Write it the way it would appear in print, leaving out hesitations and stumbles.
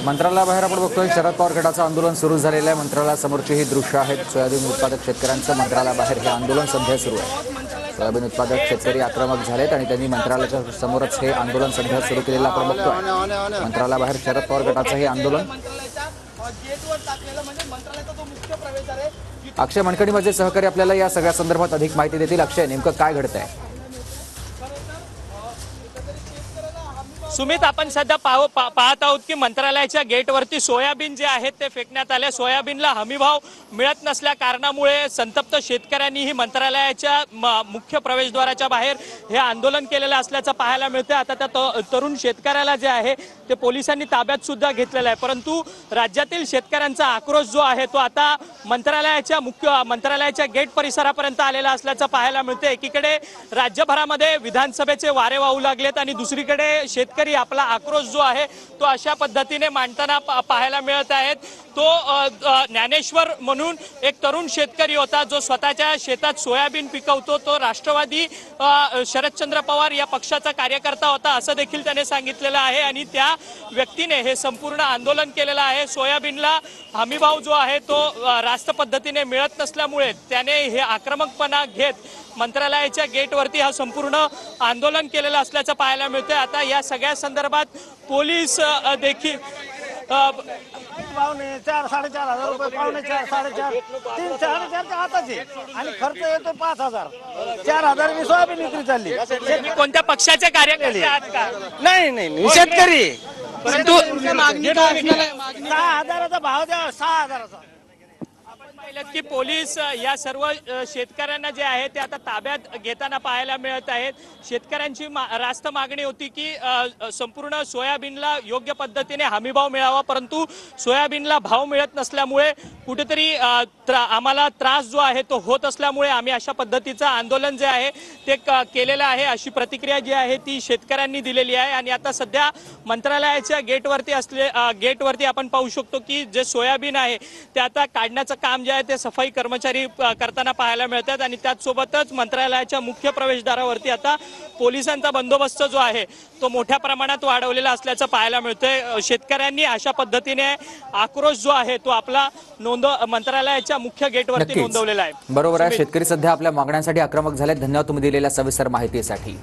मंत्रालयाबाहेर आपण बघतोय शरद पवार गटाचं आंदोलन सुरू झालेलं आहे। मंत्रालयासमोरची ही दृश्य आहेत। सोयाबीन उत्पादक शेतकऱ्यांचं मंत्रालयाबाहेर हे आंदोलन सध्या सुरू आहे। सोयाबीन उत्पादक शेतकरी आक्रमक झालेत आणि त्यांनी मंत्रालयाच्या समोरच हे आंदोलन सध्या सुरू केलेलं आपण बघतोय। मंत्रालयाबाहेर शरद पवार गटाचं हे आंदोलन। अक्षय मनखडी माझे सहकारी आपल्याला या सगळ्या संदर्भात अधिक माहिती देतील। अक्षय, नेमकं काय घडतंय? सुमित, आपण सध्या पाहत आहोत की मंत्रालयाच्या गेटवरती सोयाबीन जे आहेत ते फेकण्यात आले। सोयाबीनला हमीभाव मिळत नसल्या कारणामुळे संतप्त शेतकऱ्यांनीही मंत्रालयाच्या मुख्य प्रवेशद्वाराच्या बाहेर हे आंदोलन केलेलं असल्याचं पाहायला मिळतं। आता त्या तरुण शेतकऱ्याला जे आहे ते पोलिसांनी ताब्यात सुद्धा घेतलेलं आहे, परंतु राज्यातील शेतकऱ्यांचा आक्रोश जो आहे तो आता मंत्रालयाच्या गेट परिसरापर्यंत आलेला असल्याचं पाहायला मिळतं। एकीकडे राज्यभरामध्ये विधानसभेचे वारे वाहू लागलेत आणि दुसरीकडे शेतकरी आपला आक्रोश जो आहे तो अशा पद्धतीने मांडताना पाहायला मिळत आहेत। तो ज्ञानेश्वर म्हणून एक तरुण शेतकरी होता जो स्वतःच्या शेतात सोयाबीन पिकवतो। तो राष्ट्रवादी शरदचंद्र पवार या पक्षाचा कार्यकर्ता होता असं देखील त्याने सांगितलेलं आहे आणि त्या व्यक्तीने हे संपूर्ण आंदोलन केलेलं आहे। सोयाबीनला हमीभाव जो आहे तो रास्त पद्धतीने मिळत नसल्यामुळे त्याने हे आक्रमकपणा घेत मंत्रालयाच्या गेटवरती हा संपूर्ण आंदोलन केलेलं असल्याचं पाहायला मिळतंय। आता या सगळ्या संदर्भात पोलीस देखील पावणे 4 4.5 हजार रुपये, पावणे 4 4.5 3 4.5 आताच आहे आणि खर्च येतो 5,000 4,000 मी सोयाबीन विक्री चालली। कोणत्या पक्षाचे कार्यकर्ते आहात का? नाही शेतकरी, परंतु 6,000चा भाव द्या, 6,000चा। की पोलीस या सर्व शेतकऱ्यांना जे आहे ते आता ताब्यात घेताना पाहायला मिळत आहेत। शेतकऱ्यांची रास्त मागणी होती की संपूर्ण सोयाबीनला योग्य पद्धतीने हमीभाव मिळावा, परंतु सोयाबीनला भाव मिळत नसल्यामुळे कुठेतरी आम्हाला त्रास जो आहे तो होत असल्यामुळे आम्ही अशा पद्धतीचं आंदोलन जे आहे ते केलेलं आहे, अशी प्रतिक्रिया जी आहे ती शेतकऱ्यांनी दिलेली आहे। आणि आता सध्या मंत्रालयाच्या गेटवरती आपण पाहू शकतो की जे सोयाबीन आहे ते आता काढण्याचं काम जे आहे ते सफाई कर्मचारी करताना पाहायला मिळतात आणि त्याचसोबतच मंत्रालयाच्या मुख्य प्रवेशद्वारावरती आता पोलिसांचा बंदोबस्त जो आहे तो मोठ्या प्रमाणात वाढवलेला असल्याचं पाहायला मिळतंय। शेतकऱ्यांनी अशा पद्धतीने आक्रोश जो आहे तो आपला मंत्रालयाच्या मुख्य गेटवरती नोंदवलेला आहे। बरोबर आहे, शेतकरी सध्या आपल्या मागण्यांसाठी आक्रमक झाले। धन्यवाद तुम्ही दिलेल्या सविस्तर माहितीसाठी।